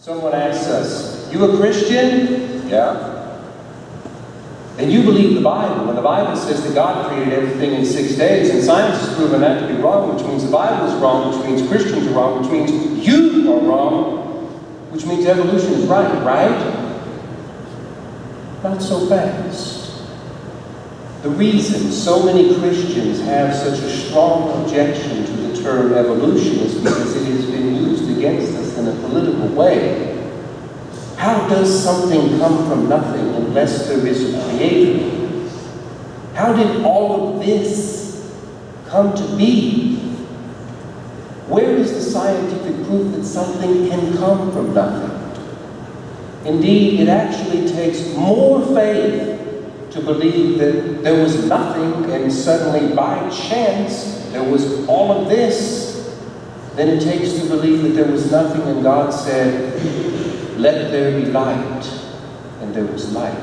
Someone asks us, "You a Christian?" "Yeah." "Then you believe the Bible. When the Bible says that God created everything in 6 days, and science has proven that to be wrong, which means the Bible is wrong, which means Christians are wrong, which means you are wrong, which means evolution is right, right?" Not so fast. The reason so many Christians have such a strong objection to the term evolution is because it has been used against us in a political way. How does something come from nothing unless there is a creator? How did all of this come to be? Where is the scientific proof that something can come from nothing? Indeed, it actually takes more faith to believe that there was nothing and suddenly by chance there was all of this than it takes to believe that there was nothing and God said, "Let there be light," and there was light.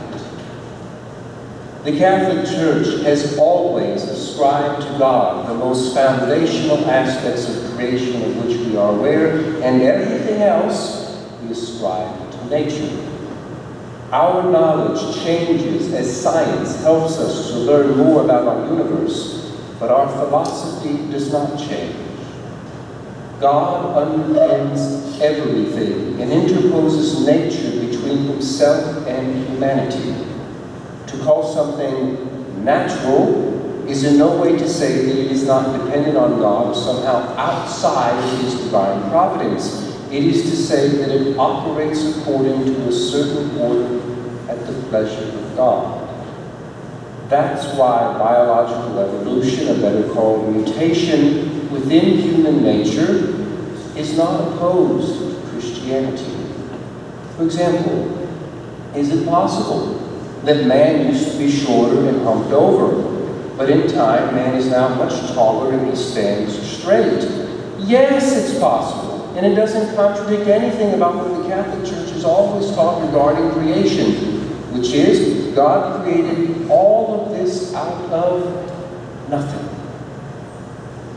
The Catholic Church has always ascribed to God the most foundational aspects of creation of which we are aware, and everything else we ascribe to nature. Our knowledge changes as science helps us to learn more about our universe, but our philosophy does not change. God underpins everything and interposes nature between himself and humanity. To call something natural is in no way to say that it is not dependent on God or somehow outside of his divine providence. It is to say that it operates according to a certain order at the pleasure of God. That's why biological evolution, or better called mutation, within human nature is not opposed to Christianity. For example, is it possible that man used to be shorter and humped over, but in time man is now much taller and he stands straight? Yes, it's possible. And it doesn't contradict anything about what the Catholic Church has always taught regarding creation, which is God created all of this out of nothing.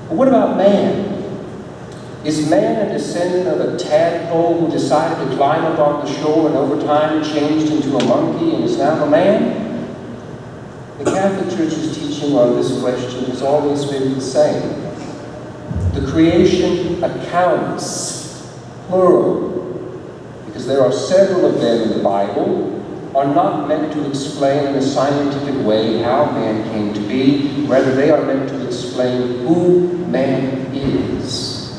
But what about man? Is man a descendant of a tadpole who decided to climb up on the shore and over time changed into a monkey and is now a man? The Catholic Church's teaching on this question has always been the same. The creation accounts, plural, because there are several of them in the Bible, are not meant to explain in a scientific way how man came to be. Rather, they are meant to explain who man is.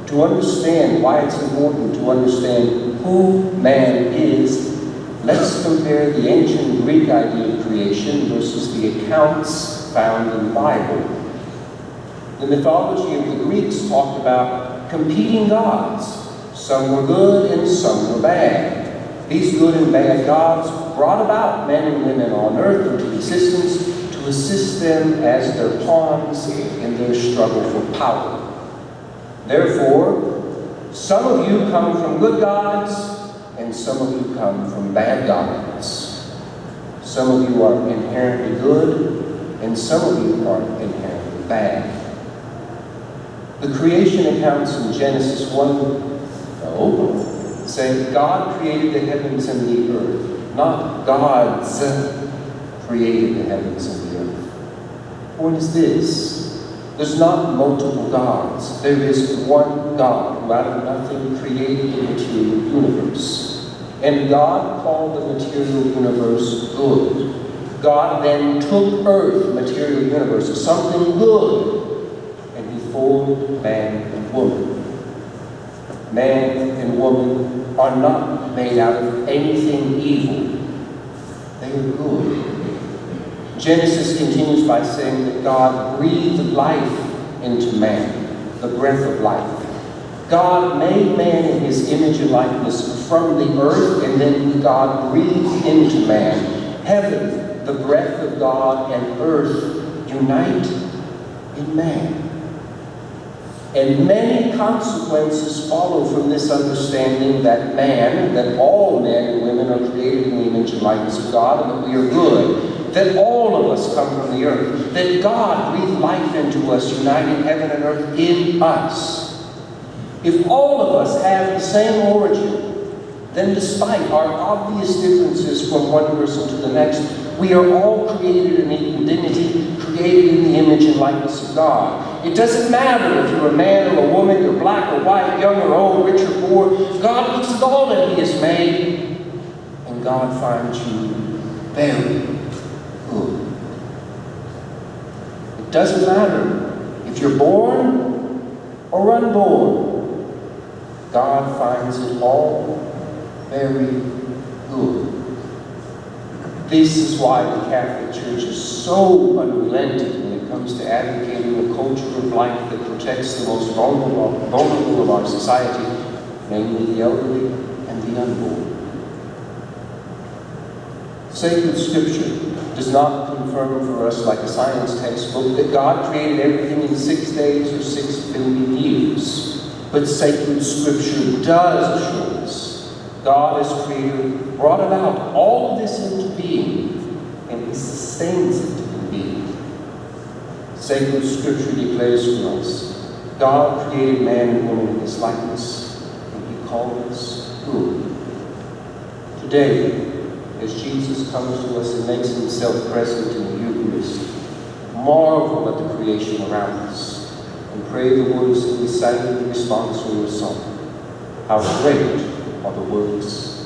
To understand why it's important to understand who man is, let's compare the ancient Greek idea of creation versus the accounts found in the Bible. The mythology of the Greeks talked about competing gods. Some were good and some were bad. These good and bad gods brought about men and women on earth into existence to assist them as their pawns in their struggle for power. Therefore, some of you come from good gods and some of you come from bad gods. Some of you are inherently good and some of you are inherently bad. The creation accounts in Genesis 1 say God created the heavens and the earth, not gods created the heavens and the earth. The point is this: there's not multiple gods. There is one God who out of nothing created the material universe. And God called the material universe good. God then took earth, material universe, as something good, and he formed man and woman. Man and woman are not made out of anything evil. They are good. Genesis continues by saying that God breathed life into man, the breath of life. God made man in his image and likeness from the earth, and then God breathed into man. Heaven, the breath of God, and earth unite in man. And many consequences follow from this understanding that man, that all men and women are created in the image and likeness of God, and that we are good. That all of us come from the earth. That God breathed life into us, uniting heaven and earth in us. If all of us have the same origin, then despite our obvious differences from one person to the next, we are all created in equal dignity, created in the image and likeness of God. It doesn't matter if you're a man or a woman, you're black or white, young or old, rich or poor. God looks at all that He has made, and God finds you very good. It doesn't matter if you're born or unborn. God finds it all very good. This is why the Catholic Church is so unrelenting when it comes to advocating a culture of life that protects the most vulnerable of our society, namely the elderly and the unborn. Sacred Scripture does not confirm for us, like a science textbook, that God created everything in 6 days or 6 billion years. But sacred Scripture does assure us God as Creator brought about all of this into being, and He sustains it in being. Sacred Scripture declares for us, God created man and woman in His likeness, and He called us good. Today, as Jesus comes to us and makes Himself present in the Eucharist, marvel at the creation around us, and pray the words that we sang in response to your song. How great are the works